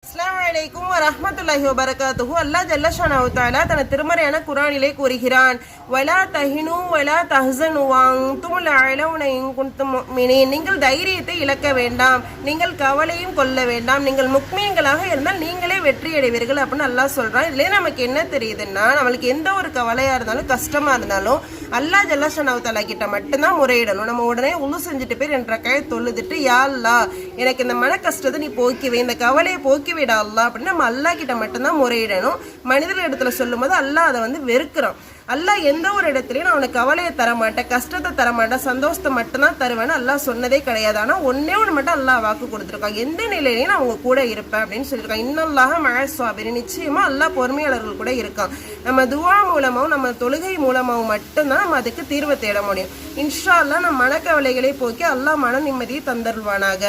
அஸ்ஸலாமு அலைக்கும் வரஹ்மத்துல்லாஹி வபரகாத்துஹு. அல்லாஹ் ஜல்ல ஷானஹு தஆலா தனது திருமறையான குர்ஆனிலே கூறுகிறான், வலா தஹினு வலா தஹ்ஸனு வஅன்துமுல் அலவுன இன் குன்தும் முஃமினீன். நீங்கள் தைரியத்தை இழக்க வேண்டாம், நீங்கள் கவலையும் கொள்ள வேண்டாம், நீங்கள் முக்மீன்களாக இருந்தால் நீங்களே வெற்றி அடைவீர்கள் அப்படின்னு அல்லாஹ் சொல்றான். இதுலயே நமக்கு என்ன தெரியுதுன்னா, நம்மளுக்கு எந்த ஒரு கவலையா இருந்தாலும் கஷ்டமா இருந்தாலும் அல்லாஹ் ஜல்ல ஷானஹு தஆலா கிட்ட மட்டும்தான் முறையிடணும். நம்ம உடனே உளு செஞ்சுட்டு போய் 2 ரக்காயத் தொழுதுட்டு, யா அல்லாஹ் எனக்கு இந்த மன கஷ்டத்தை நீ போக்கிவே, இந்த கவலையை போக்கி விட அல்லாஹ் அப்படின்னு நம்ம அல்லாஹ் கிட்ட மட்டும்தான் முறையிடணும். மனிதர்கள் இடத்துல சொல்லும் போது அல்லாஹ் அதை வெறுக்கிறான். அல்லாஹ் எந்த ஒரு இடத்துலையும் நான் உனக்கு கவலையை தரமாட்டேன், கஷ்டத்தை தரமாட்டேன், சந்தோஷத்தை மட்டும்தான் தருவேன்னு அல்லாஹ் சொன்னதே கிடையாது. ஆனால் ஒன்னே ஒன்று மட்டும் அல்லாஹ் வாக்கு கொடுத்துருக்கான், எந்த நிலையிலையும் நான் அவங்க கூட இருப்பேன் அப்படின்னு சொல்லியிருக்கான். இன்னல்லாஹ மஅஸ் ஸாபிரீன், நிச்சயமா அல்லாஹ் பொறுமையாளர்கள் கூட இருக்கான். நம்ம துவா மூலமாகவும் நம்ம தொழுகை மூலமாகவும் மட்டும்தான் நம்ம அதுக்கு தீர்வை தேட முடியும். இன்ஷா அல்லாஹ் நம்ம மனக்கவலைகளை போக்கி அல்லாஹ் மன நிம்மதியை தந்தருள்வானாக.